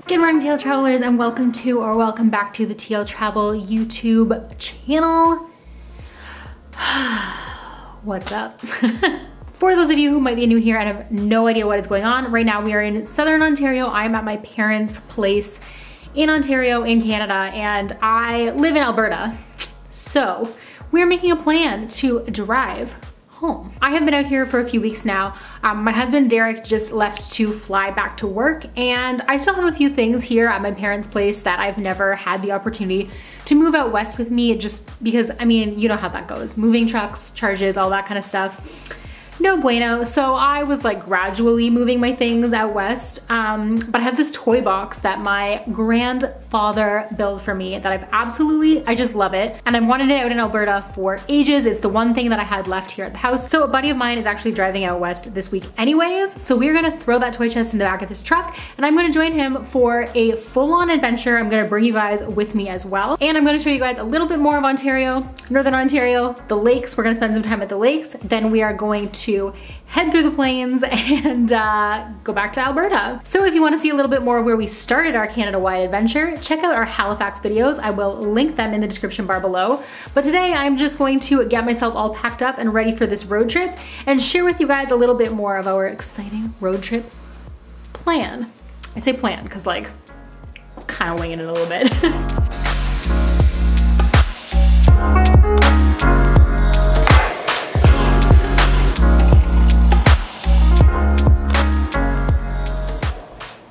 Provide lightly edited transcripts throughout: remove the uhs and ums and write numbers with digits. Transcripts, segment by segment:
Good morning, TL Travelers, and welcome to or welcome back to the TL Travel YouTube channel. What's up? For those of you who might be new here and have no idea what is going on, right now we are in Southern Ontario. I'm at my parents' place in Ontario in Canada, and I live in Alberta. So we're making a plan to drive home. I have been out here for a few weeks now. My husband Derek just left to fly back to work, and I still have a few things here at my parents' place that I've never had the opportunity to move out west with me, just because, I mean, you know how that goes. Moving trucks, charges, all that kind of stuff. No bueno. So I was like gradually moving my things out west. But I have this toy box that my grandfather built for me that I just love it. And I wanted it out in Alberta for ages. It's the one thing that I had left here at the house. So a buddy of mine is actually driving out west this week anyways. So we're gonna throw that toy chest in the back of his truck, and I'm gonna join him for a full-on adventure. I'm gonna bring you guys with me as well. And I'm gonna show you guys a little bit more of Ontario, Northern Ontario, the lakes. We're gonna spend some time at the lakes. Then we are going to head through the plains and go back to Alberta. So if you want to see a little bit more of where we started our Canada-wide adventure, check out our Halifax videos. I will link them in the description bar below. But today I'm just going to get myself all packed up and ready for this road trip and share with you guys a little bit more of our exciting road trip plan. I say plan because like I'm kind of winging it a little bit.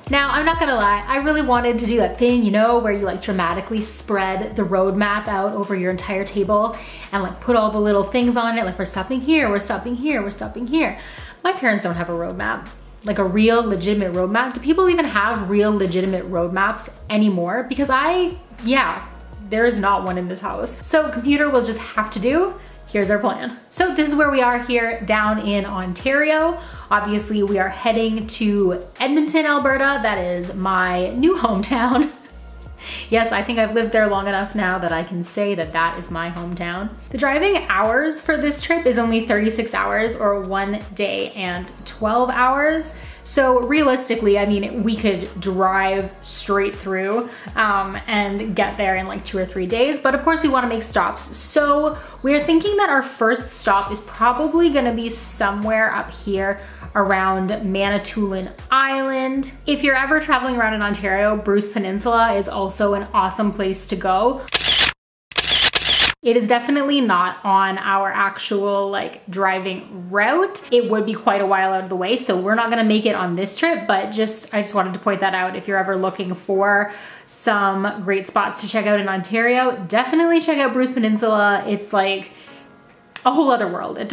Now, I'm not gonna lie, I really wanted to do that thing, you know, where you like dramatically spread the road map out over your entire table and like put all the little things on it, like we're stopping here, we're stopping here, we're stopping here. My parents don't have a road map, like a real legitimate road map. Do people even have real legitimate road maps anymore? Because there is not one in this house. So computer will just have to do. Here's our plan. So this is where we are here down in Ontario. Obviously we are heading to Edmonton, Alberta. That is my new hometown. Yes, I think I've lived there long enough now that I can say that that is my hometown. The driving hours for this trip is only 36 hours or 1 day and 12 hours. So realistically, I mean, we could drive straight through and get there in like 2 or 3 days, but of course we wanna make stops. So we're thinking that our first stop is probably gonna be somewhere up here around Manitoulin Island. If you're ever traveling around in Ontario, Bruce Peninsula is also an awesome place to go. It is definitely not on our actual like driving route. It would be quite a while out of the way, so we're not gonna make it on this trip, but I just wanted to point that out. If you're ever looking for some great spots to check out in Ontario, definitely check out Bruce Peninsula. It's like a whole other world. It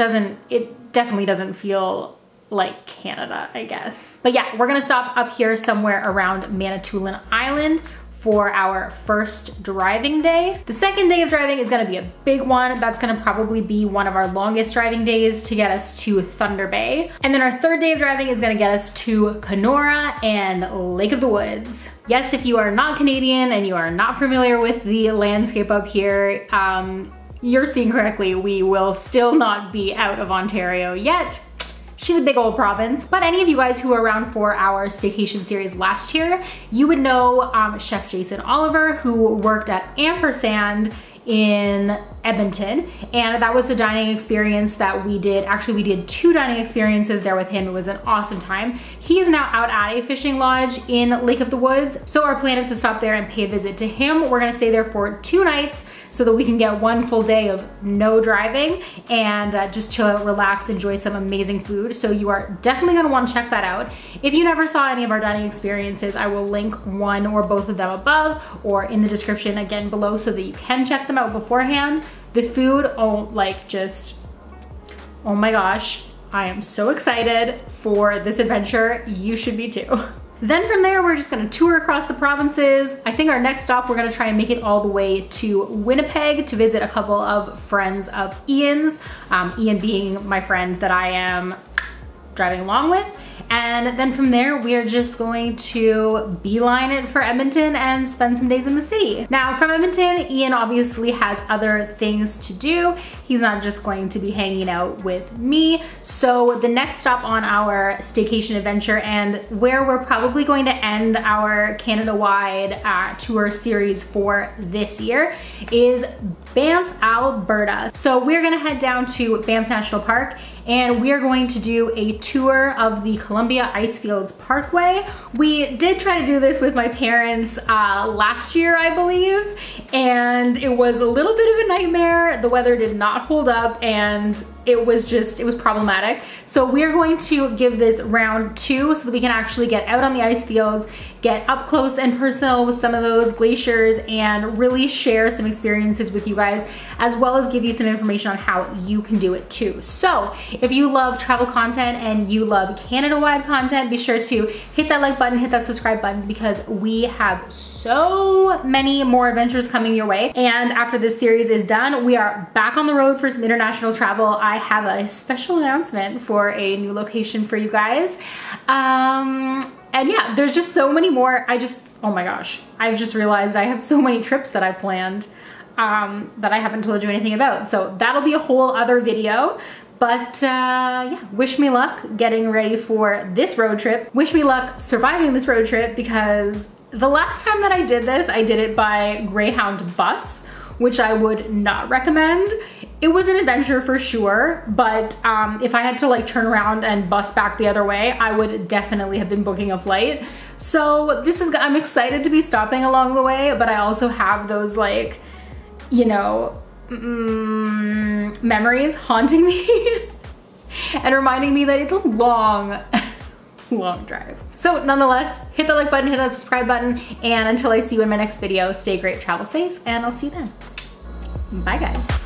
definitely doesn't feel like Canada, I guess. But yeah, we're gonna stop up here somewhere around Manitoulin Island for our first driving day. The second day of driving is gonna be a big one. That's gonna probably be one of our longest driving days to get us to Thunder Bay. And then our third day of driving is gonna get us to Kenora and Lake of the Woods. Yes, if you are not Canadian and you are not familiar with the landscape up here, you're seeing correctly. We will still not be out of Ontario yet. She's a big old province. But any of you guys who were around for our staycation series last year, you would know Chef Jason Oliver, who worked at Ampersand in Edmonton, and that was a dining experience that we did. Actually, we did 2 dining experiences there with him. It was an awesome time. He is now out at a fishing lodge in Lake of the Woods, so our plan is to stop there and pay a visit to him. We're gonna stay there for 2 nights so that we can get 1 full day of no driving and just chill out, relax, enjoy some amazing food. So you are definitely gonna wanna check that out. If you never saw any of our dining experiences, I will link one or both of them above or in the description again below so that you can check them out beforehand. The food, oh my gosh, I am so excited for this adventure. You should be too. Then from there, we're just gonna tour across the provinces. I think our next stop, we're gonna try and make it all the way to Winnipeg to visit a couple of friends of Ian's. Ian being my friend that I am driving along with. And then from there, we are just going to beeline it for Edmonton and spend some days in the city. Now from Edmonton, Ian obviously has other things to do. He's not just going to be hanging out with me. So the next stop on our staycation adventure, and where we're probably going to end our Canada-wide tour series for this year, is Banff, Alberta. So we're gonna head down to Banff National Park, and we are going to do a tour of the Columbia Icefields Parkway. We did try to do this with my parents last year, I believe, and it was a little bit of a nightmare. The weather did not hold up, and it was problematic. So we're going to give this round 2 so that we can actually get out on the ice fields, get up close and personal with some of those glaciers, and really share some experiences with you guys, as well as give you some information on how you can do it too. So if you love travel content and you love Canada-wide content, be sure to hit that like button, hit that subscribe button, because we have so many more adventures coming your way. And after this series is done, we are back on the road for some international travel. I have a special announcement for a new location for you guys. And yeah, there's just so many more. Oh my gosh, I've just realized I have so many trips that I've planned that I haven't told you anything about. So that'll be a whole other video. But yeah, wish me luck getting ready for this road trip. Wish me luck surviving this road trip, because the last time that I did this, I did it by Greyhound bus, which I would not recommend. It was an adventure for sure, but if I had to like turn around and bus back the other way, I would definitely have been booking a flight. So I'm excited to be stopping along the way, but I also have those, like, you know, memories haunting me and reminding me that it's a long, long drive. So nonetheless, hit the like button, hit that subscribe button, and until I see you in my next video, stay great, travel safe, and I'll see you then. Bye guys.